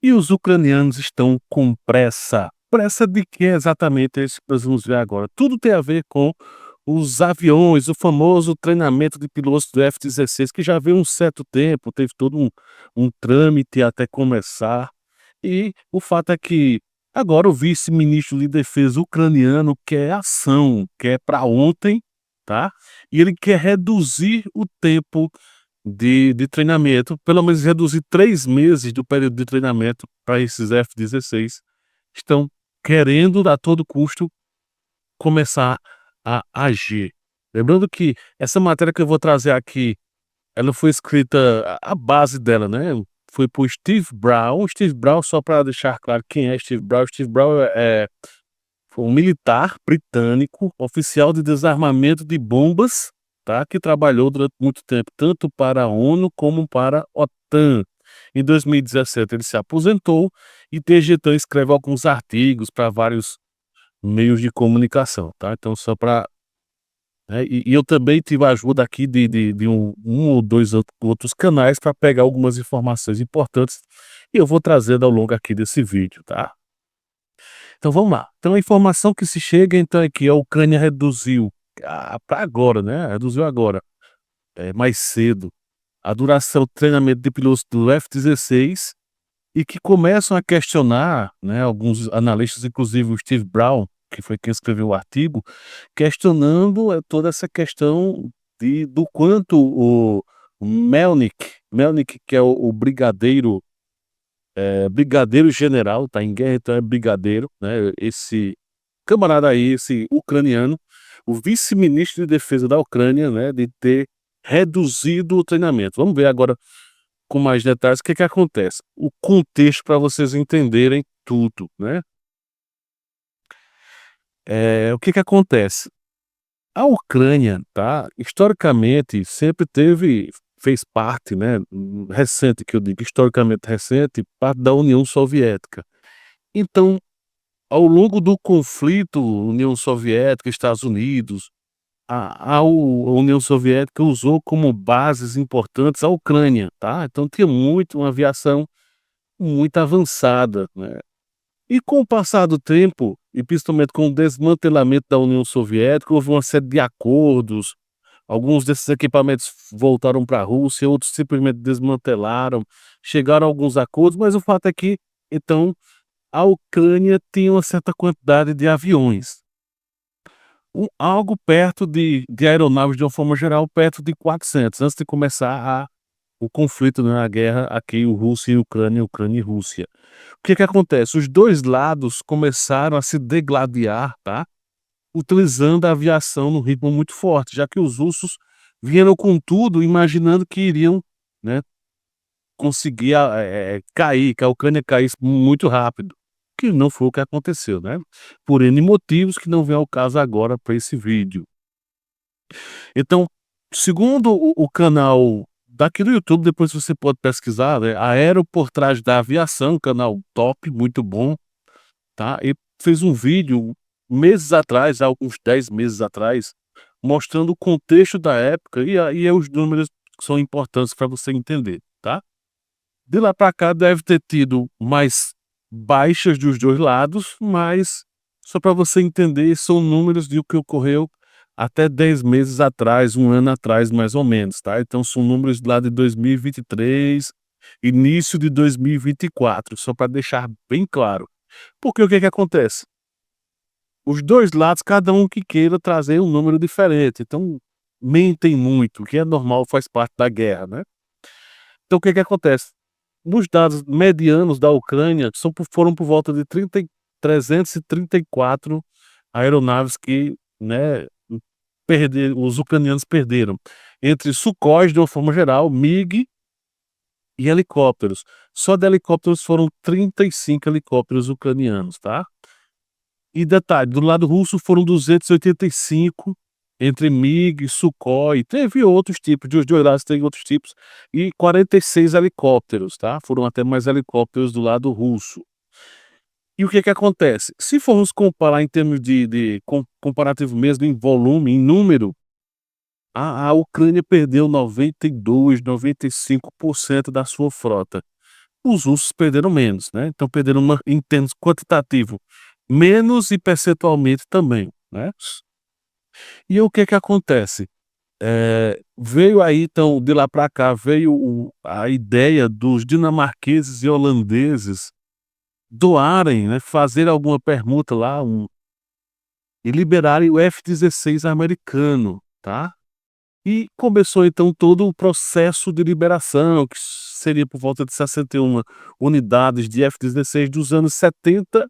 E os ucranianos estão com pressa. Pressa de quê exatamente? É isso que nós vamos ver agora. Tudo tem a ver com os aviões, o famoso treinamento de pilotos do F-16, que já vem um certo tempo, teve todo um trâmite até começar. E o fato é que agora o vice-ministro de defesa ucraniano quer ação, quer para ontem, tá? E ele quer reduzir o tempo de treinamento, pelo menos reduzir 3 meses do período de treinamento para esses F-16. Estão querendo a todo custo começar a agir. Lembrando que essa matéria que eu vou trazer aqui, ela foi escrita, a base dela, né, foi por Steve Brown. Steve Brown, só para deixar claro quem é Steve Brown. Steve Brown foi um militar britânico, oficial de desarmamento de bombas, tá, que trabalhou durante muito tempo, tanto para a ONU como para a OTAN. Em 2017 ele se aposentou e desde então escreve alguns artigos para vários meios de comunicação, tá. Então só para, né, e eu também tive a ajuda aqui de um ou 2 outros canais para pegar algumas informações importantes, e eu vou trazendo ao longo aqui desse vídeo, tá. Então vamos lá. Então a informação que se chega então é que a Ucrânia reduziu, para agora, né, reduziu agora, mais cedo, a duração do treinamento de pilotos do F-16, e que começam a questionar, né, alguns analistas, inclusive o Steve Brown, que foi quem escreveu o artigo, questionando, toda essa questão do quanto o Melnik, que é o brigadeiro, brigadeiro general, tá em guerra, então é brigadeiro, né, esse camarada aí, esse ucraniano, o vice-ministro de defesa da Ucrânia, né, de ter reduzido o treinamento. Vamos ver agora com mais detalhes o que que acontece. O contexto para vocês entenderem tudo, né. O que que acontece? A Ucrânia, tá, historicamente sempre fez parte, né, recente que eu digo, historicamente recente, parte da União Soviética. Então, ao longo do conflito União Soviética, Estados Unidos, a União Soviética usou como bases importantes a Ucrânia, tá. Então tinha muito uma aviação muito avançada, né. E com o passar do tempo, e principalmente com o desmantelamento da União Soviética, houve uma série de acordos, alguns desses equipamentos voltaram para a Rússia, outros simplesmente desmantelaram, chegaram a alguns acordos, mas o fato é que, então, a Ucrânia tinha uma certa quantidade de aviões. Algo perto de aeronaves de uma forma geral, perto de 400, antes de começar o conflito, né, a guerra aqui, o Rússia e Ucrânia, Ucrânia e Rússia. O que que acontece? Os 2 lados começaram a se degladiar, tá, utilizando a aviação num ritmo muito forte, já que os russos vieram com tudo imaginando que iriam, né, conseguir cair, que a Ucrânia caísse muito rápido, que não foi o que aconteceu, né, por N motivos que não vem ao caso agora para esse vídeo. Então, segundo o canal daqui do YouTube, depois você pode pesquisar, né, Aero por Trás da Aviação, canal top, muito bom, tá, e fez um vídeo meses atrás, há alguns 10 meses atrás, mostrando o contexto da época e os números que são importantes para você entender, tá. De lá para cá deve ter tido mais baixas dos 2 lados, mas só para você entender, são números de o que ocorreu até 10 meses atrás, 1 ano atrás, mais ou menos, tá. Então são números lá de 2023, início de 2024, só para deixar bem claro. Porque o que que acontece? Os 2 lados, cada um que queira trazer um número diferente, então mentem muito, o que é normal, faz parte da guerra, né. Então o que que acontece? Nos dados medianos da Ucrânia, foram por volta de 334 aeronaves que, né, os ucranianos perderam, entre Sukhoi de uma forma geral, MiG e helicópteros. Só de helicópteros foram 35 helicópteros ucranianos, tá. E detalhe, do lado russo foram 285 entre MiG e Sukhoi, teve outros tipos, dos 2 lados tem outros tipos, e 46 helicópteros, tá, foram até mais helicópteros do lado russo. E o que que acontece? Se formos comparar em termos de comparativo mesmo em volume, em número, a Ucrânia perdeu 92, 95% da sua frota. os russos perderam menos, né, então perderam em termos quantitativo, menos e percentualmente também, né. E o que que acontece? Veio aí então, de lá para cá, veio a ideia dos dinamarqueses e holandeses doarem, né, fazer alguma permuta lá, e liberarem o F-16 americano, tá. E começou então todo o processo de liberação, que seria por volta de 61 unidades de F-16 dos anos 70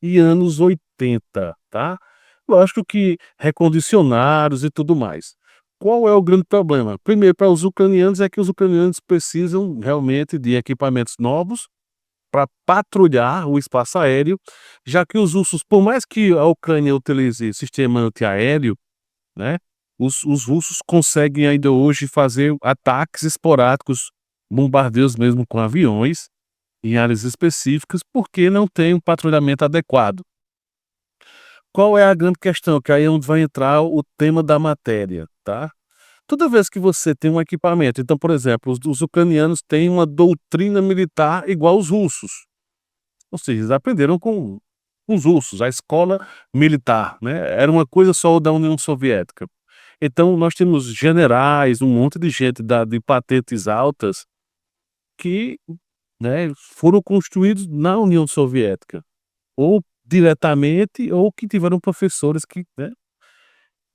e anos 80, tá. Lógico que recondicionados e tudo mais. Qual é o grande problema? Primeiro, para os ucranianos, é que os ucranianos precisam realmente de equipamentos novos para patrulhar o espaço aéreo, já que os russos, por mais que a Ucrânia utilize sistema antiaéreo, né, os russos conseguem ainda hoje fazer ataques esporádicos, bombardeios mesmo com aviões, em áreas específicas, porque não tem um patrulhamento adequado. Qual é a grande questão? Que aí é onde vai entrar o tema da matéria, tá? Toda vez que você tem um equipamento, então, por exemplo, os ucranianos têm uma doutrina militar igual aos russos, ou seja, eles aprenderam com os russos, a escola militar, né, era uma coisa só da União Soviética. Então nós temos generais, um monte de gente de patentes altas que, né, foram construídos na União Soviética, ou diretamente ou que tiveram professores que, né.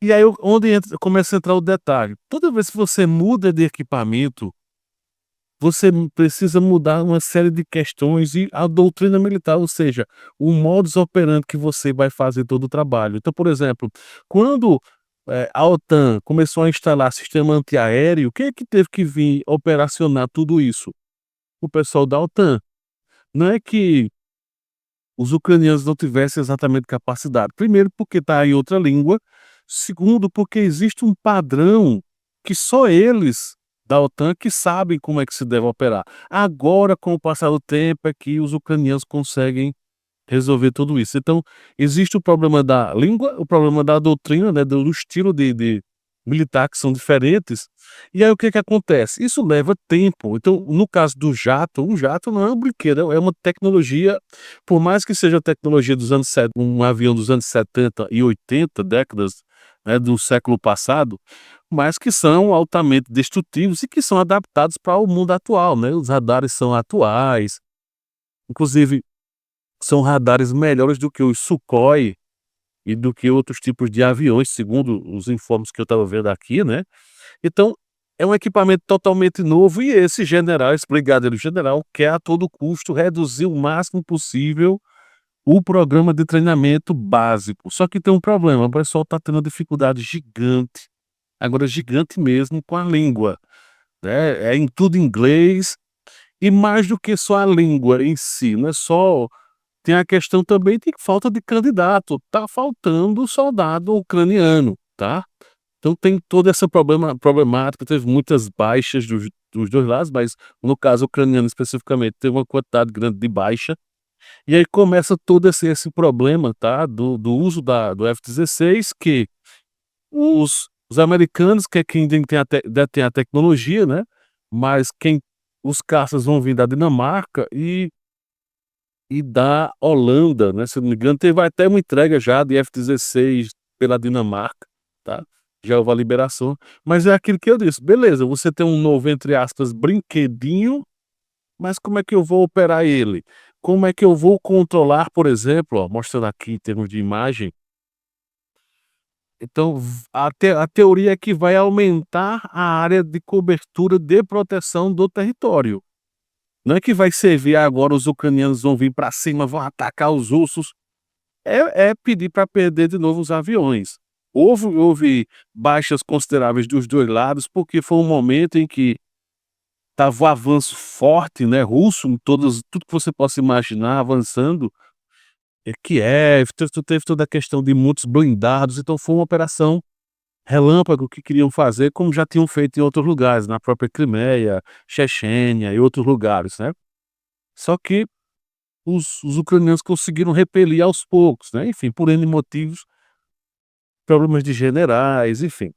E aí onde começa a entrar o detalhe, toda vez que você muda de equipamento, você precisa mudar uma série de questões e a doutrina militar, ou seja, o modus operandi que você vai fazer todo o trabalho. Então, por exemplo, quando, a OTAN começou a instalar sistema antiaéreo, quem é que teve que vir operacionar tudo isso? O pessoal da OTAN. Não é que os ucranianos não tivessem exatamente capacidade. Primeiro, porque está em outra língua. Segundo, porque existe um padrão que só eles da OTAN que sabem como é que se deve operar. Agora, com o passar do tempo, é que os ucranianos conseguem resolver tudo isso. Então, existe o problema da língua, o problema da doutrina, né, do estilo de militar que são diferentes, e aí o que que acontece? Isso leva tempo. Então, no caso do jato, um jato não é um brinquedo, é uma tecnologia, por mais que seja tecnologia dos anos um avião dos anos 70 e 80, décadas, né, do século passado, mas que são altamente destrutivos e que são adaptados para o mundo atual, né, os radares são atuais, inclusive são radares melhores do que os Sukhoi e do que outros tipos de aviões, segundo os informes que eu estava vendo aqui, né. Então, é um equipamento totalmente novo e esse general, esse brigadeiro-general, quer a todo custo reduzir o máximo possível o programa de treinamento básico. Só que tem um problema, o pessoal está tendo uma dificuldade gigante, agora gigante mesmo, com a língua, né, é em tudo inglês, e mais do que só a língua em si, não é só, tem a questão também de falta de candidato, tá faltando soldado ucraniano, tá. Então tem toda essa problemática, teve muitas baixas dos 2 lados, mas no caso ucraniano especificamente, teve uma quantidade grande de baixa, e aí começa todo esse problema, tá, do uso do F-16, que os americanos, que é quem detém a tecnologia, né, mas os caças vão vir da Dinamarca e da Holanda, né, se eu não me engano, teve até uma entrega já de F-16 pela Dinamarca, tá, já houve a liberação, mas é aquilo que eu disse, beleza, você tem um novo, entre aspas, "brinquedinho", mas como é que eu vou operar ele? Como é que eu vou controlar, por exemplo, ó, mostrando aqui em termos de imagem, então a teoria é que vai aumentar a área de cobertura de proteção do território. Não é que vai servir agora os ucranianos vão vir para cima, vão atacar os russos, é pedir para perder de novo os aviões. Houve baixas consideráveis dos 2 lados, porque foi um momento em que estava o avanço forte, né, russo em tudo que você possa imaginar avançando, Kiev, teve toda a questão de muitos blindados, então foi uma operação relâmpago que queriam fazer, como já tinham feito em outros lugares, na própria Crimeia, Chechênia e outros lugares, né. Só que os ucranianos conseguiram repelir aos poucos, né, enfim, por N motivos, problemas de generais, enfim,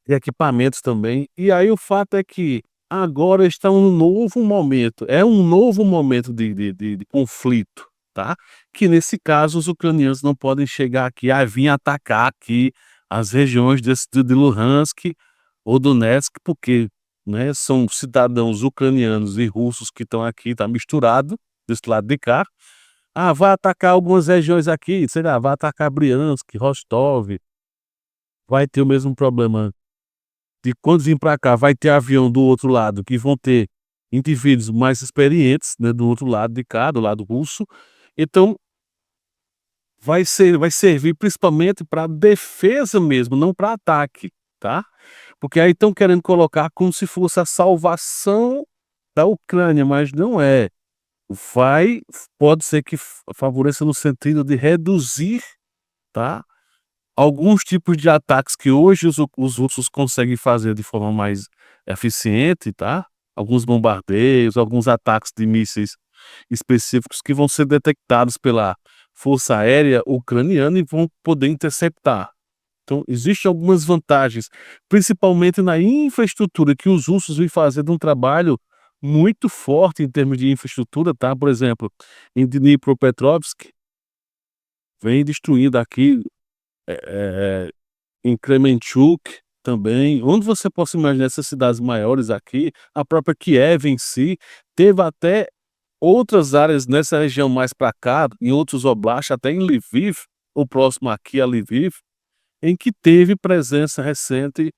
e equipamentos também. E aí o fato é que agora está um novo momento, é um novo momento de conflito, tá, que nesse caso os ucranianos não podem chegar aqui, vir atacar aqui as regiões de Luhansk ou Donetsk, porque, né, são cidadãos ucranianos e russos que estão aqui, tá misturado desse lado de cá. Vai atacar algumas regiões aqui, sei lá, vai atacar Briansk, Rostov, vai ter o mesmo problema de quando vir para cá, vai ter avião do outro lado que vão ter indivíduos mais experientes, né, do outro lado de cá, do lado russo, então vai servir principalmente para defesa mesmo, não para ataque, tá. Porque aí estão querendo colocar como se fosse a salvação da Ucrânia, mas não é. Vai Pode ser que favoreça no sentido de reduzir, tá, alguns tipos de ataques que hoje os russos conseguem fazer de forma mais eficiente, tá, alguns bombardeios, alguns ataques de mísseis específicos que vão ser detectados pela força aérea ucraniana e vão poder interceptar. Então, existem algumas vantagens, principalmente na infraestrutura, que os russos vêm fazendo um trabalho muito forte em termos de infraestrutura, tá? Por exemplo, em Dnipropetrovsk, vem destruindo aqui, em Kremenchuk também, onde você possa imaginar essas cidades maiores aqui, a própria Kiev em si, teve até outras áreas nessa região mais para cá, em outros oblastes, até em Lviv, o próximo aqui a Lviv, em que teve presença recente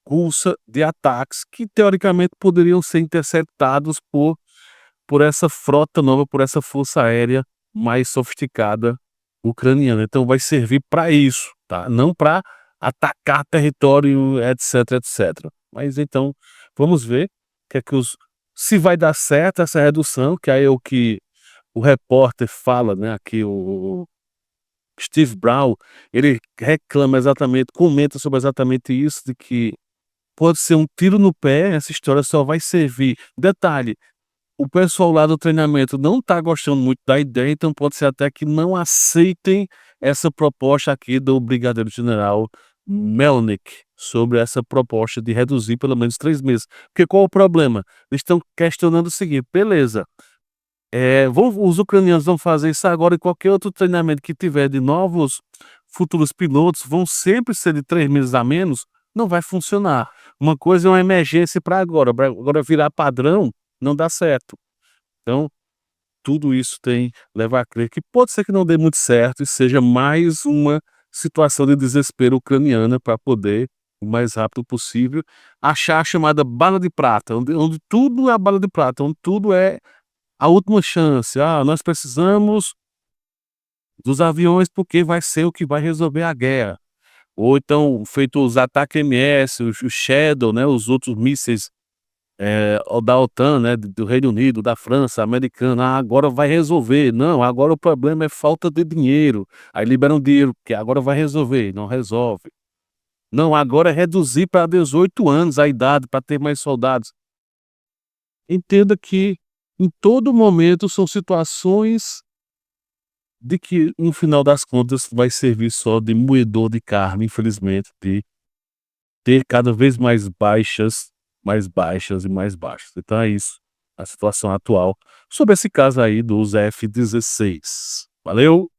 russa de ataques que teoricamente poderiam ser interceptados por essa frota nova, por essa força aérea mais sofisticada ucraniana. Então vai servir para isso, tá? Não para atacar território, etc, etc. Mas então, vamos ver que é que os se vai dar certo essa redução, que aí é o que o repórter fala, né, aqui o Steve Brown, ele reclama exatamente, comenta sobre exatamente isso, de que pode ser um tiro no pé, essa história só vai servir detalhe, o pessoal lá do treinamento não está gostando muito da ideia, então pode ser até que não aceitem essa proposta aqui do brigadeiro general Melnik, sobre essa proposta de reduzir pelo menos 3 meses. Porque qual o problema? Eles estão questionando o seguinte: beleza, os ucranianos vão fazer isso agora e qualquer outro treinamento que tiver de novos futuros pilotos vão sempre ser de 3 meses a menos, não vai funcionar. Uma coisa é uma emergência para agora, pra agora virar padrão, não dá certo. Então, tudo isso leva a crer que pode ser que não dê muito certo e seja mais uma situação de desespero ucraniana para poder, o mais rápido possível, achar a chamada bala de prata, onde tudo é a bala de prata, onde tudo é a última chance. Nós precisamos dos aviões porque vai ser o que vai resolver a guerra. Ou então, feito os ataques MS, os Shadow, né, os outros mísseis, da OTAN, né, do Reino Unido, da França, americana, agora vai resolver. Não, agora o problema é falta de dinheiro. Aí liberam dinheiro, porque agora vai resolver, não resolve. Não, agora é reduzir para 18 anos a idade, para ter mais soldados. Entenda que, em todo momento, são situações de que, no final das contas, vai servir só de moedor de carne, infelizmente, de ter cada vez mais baixas e mais baixas. Então é isso, a situação atual sobre esse caso aí dos F-16. Valeu!